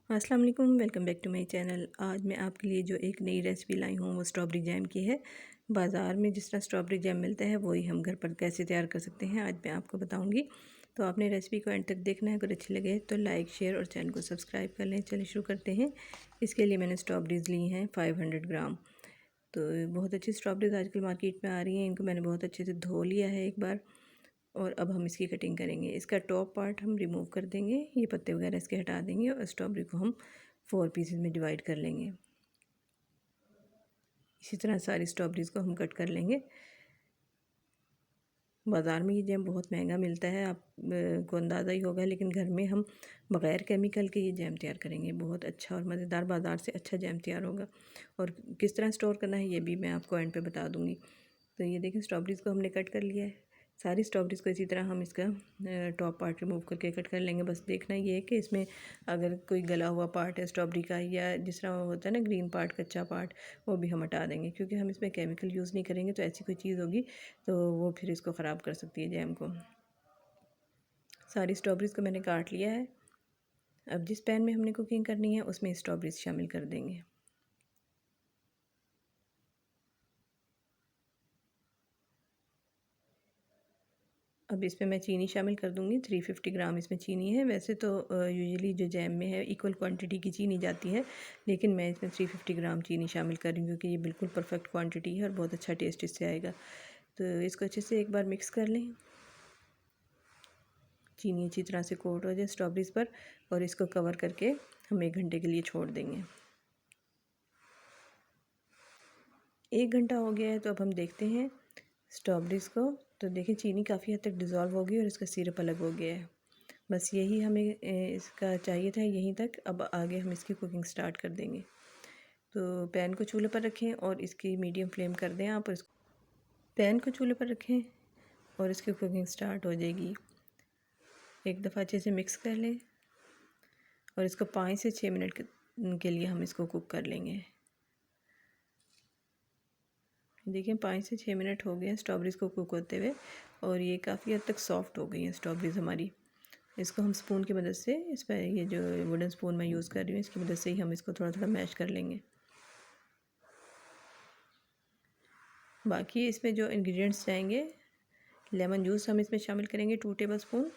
अस्सलाम वालेकुम, welcome back to my channel. आज मैं आपके लिए जो एक नई रेसिपी लाई हूँ वो स्ट्रॉबेरी जैम की है। बाज़ार में जिस तरह स्ट्रॉबेरी जैम मिलता है वही हम घर पर कैसे तैयार कर सकते हैं आज मैं आपको बताऊँगी। तो आपने रेसिपी को एंड तक देखना है। अगर अच्छी लगे तो लाइक शेयर और चैनल को सब्सक्राइब कर लें। चलिए शुरू करते हैं। इसके लिए मैंने स्ट्रॉबेरीज़ ली हैं 500 ग्राम। तो बहुत अच्छी स्ट्रॉबेरीज़ आजकल मार्केट में आ रही हैं। इनको मैंने बहुत अच्छे से धो लिया है एक बार। और अब हम इसकी कटिंग करेंगे। इसका टॉप पार्ट हम रिमूव कर देंगे, ये पत्ते वगैरह इसके हटा देंगे और स्ट्रॉबेरी को हम 4 पीसेस में डिवाइड कर लेंगे। इसी तरह सारी स्ट्रॉबेरीज़ को हम कट कर लेंगे। बाज़ार में ये जैम बहुत महंगा मिलता है, आप को अंदाज़ा ही होगा, लेकिन घर में हम बग़ैर केमिकल के ये जैम तैयार करेंगे। बहुत अच्छा और मज़ेदार, बाज़ार से अच्छा जैम तैयार होगा। और किस तरह स्टोर करना है ये भी मैं आपको एंड पे बता दूँगी। तो ये देखें, स्ट्रॉबेरीज़ को हमने कट कर लिया है। सारी स्ट्रॉबेरीज़ को इसी तरह हम इसका टॉप पार्ट रिमूव करके कट कर लेंगे। बस देखना ये है कि इसमें अगर कोई गला हुआ पार्ट है स्ट्रॉबेरी का, या जिस तरह होता है ना ग्रीन पार्ट, कच्चा पार्ट, वो भी हम हटा देंगे, क्योंकि हम इसमें केमिकल यूज़ नहीं करेंगे। तो ऐसी कोई चीज़ होगी तो वो फिर इसको ख़राब कर सकती है जैम को। सारी स्ट्रॉबेरीज़ को मैंने काट लिया है। अब जिस पैन में हमने कुकिंग करनी है उसमें स्ट्रॉबेरीज़ शामिल कर देंगे। अब इसमें मैं चीनी शामिल कर दूँगी। 350 ग्राम इसमें चीनी है। वैसे तो यूजुअली जो जैम में है इक्वल क्वांटिटी की चीनी जाती है, लेकिन मैं इसमें 350 ग्राम चीनी शामिल कर रही हूँ, क्योंकि ये बिल्कुल परफेक्ट क्वांटिटी है और बहुत अच्छा टेस्ट इससे आएगा। तो इसको अच्छे से एक बार मिक्स कर लें। चीनी अच्छी तरह से कोट हो जाए स्ट्रॉबेरीज़ पर, और इसको कवर करके हम 1 घंटे के लिए छोड़ देंगे। 1 घंटा हो गया है, तो अब हम देखते हैं स्ट्रॉबेरीज़ को। तो देखिए, चीनी काफ़ी हद तक डिज़ोल्व हो गई और इसका सिरप अलग हो गया है। बस यही हमें इसका चाहिए था, यहीं तक। अब आगे हम इसकी कुकिंग स्टार्ट कर देंगे। तो पैन को चूल्हे पर रखें और इसकी मीडियम फ्लेम कर दें आप, और इसको पैन को चूल्हे पर रखें और इसकी कुकिंग स्टार्ट हो जाएगी। एक दफ़ा अच्छे से मिक्स कर लें और इसको 5 से 6 मिनट के लिए हम इसको कुक कर लेंगे। देखिए, 5 से 6 मिनट हो गए हैं स्ट्रॉबेरीज़ को कुक होते हुए, और ये काफ़ी हद तक सॉफ्ट हो गई हैं स्ट्रॉबेरीज़ हमारी। इसको हम स्पून की मदद से, इस पर ये जो वुडन स्पून मैं यूज़ कर रही हूँ, इसकी मदद से ही हम इसको थोड़ा थोड़ा मैश कर लेंगे। बाकी इसमें जो इंग्रेडिएंट्स जाएंगे, लेमन जूस हम इसमें शामिल करेंगे 2 टेबल स्पून,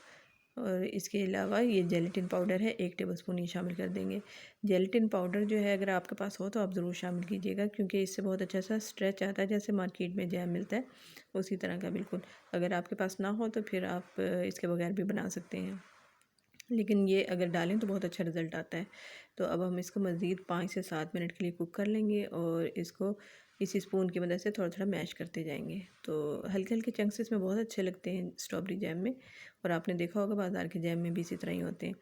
और इसके अलावा ये जेलेटिन पाउडर है 1 टेबल स्पून, ये शामिल कर देंगे। जेलेटिन पाउडर जो है, अगर आपके पास हो तो आप ज़रूर शामिल कीजिएगा, क्योंकि इससे बहुत अच्छा सा स्ट्रेच आता है, जैसे मार्केट में जैम मिलता है उसी तरह का बिल्कुल। अगर आपके पास ना हो तो फिर आप इसके बगैर भी बना सकते हैं, लेकिन ये अगर डालें तो बहुत अच्छा रिज़ल्ट आता है। तो अब हम इसको मज़ीद 5 से 7 मिनट के लिए कुक कर लेंगे, और इसको इसी स्पून की मदद से थोड़ा थोड़ा मैश करते जाएंगे। तो हल्के हल्के चंक्स इसमें बहुत अच्छे लगते हैं स्ट्रॉबेरी जैम में, और आपने देखा होगा बाज़ार के जैम में भी इसी तरह ही होते हैं।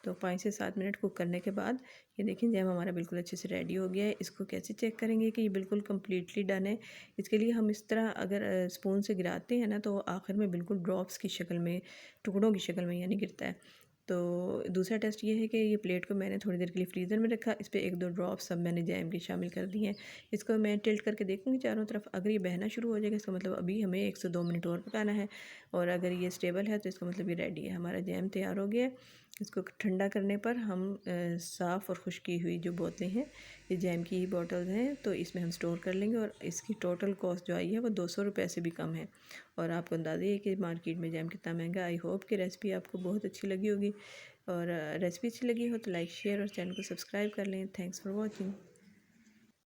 तो 5 से 7 मिनट कुक करने के बाद ये देखिए, जैम हमारा बिल्कुल अच्छे से रेडी हो गया है। इसको कैसे चेक करेंगे कि ये बिल्कुल कम्प्लीटली डन है? इसके लिए हम इस तरह अगर स्पून से गिराते हैं ना, तो आखिर में बिल्कुल ड्रॉप्स की शक्ल में, टुकड़ों की शक्ल में यानी गिरता है। तो दूसरा टेस्ट ये है कि ये प्लेट को मैंने थोड़ी देर के लिए फ्रीज़र में रखा। इस पर 1-2 ड्रॉप्स सब मैंने जैम के शामिल कर दिए हैं। इसको मैं टिल्ट करके देखूँगी चारों तरफ। अगर ये बहना शुरू हो जाएगा, इसका मतलब अभी हमें 1 से 2 मिनट और पकाना है, और अगर ये स्टेबल है तो इसका मतलब ये रेडी है, हमारा जैम तैयार हो गया है। इसको ठंडा करने पर हम साफ़ और खुश्क की हुई जो बोतलें हैं, ये जैम की ही बॉटल्स हैं, तो इसमें हम स्टोर कर लेंगे। और इसकी टोटल कॉस्ट जो आई है वो 200 रुपये से भी कम है। और आपको अंदाज़ा है कि मार्केट में जैम कितना महंगा। आई होप कि रेसिपी आपको बहुत अच्छी लगी होगी, और रेसिपी अच्छी लगी हो तो लाइक शेयर और चैनल को सब्सक्राइब कर लें। Thanks for watching.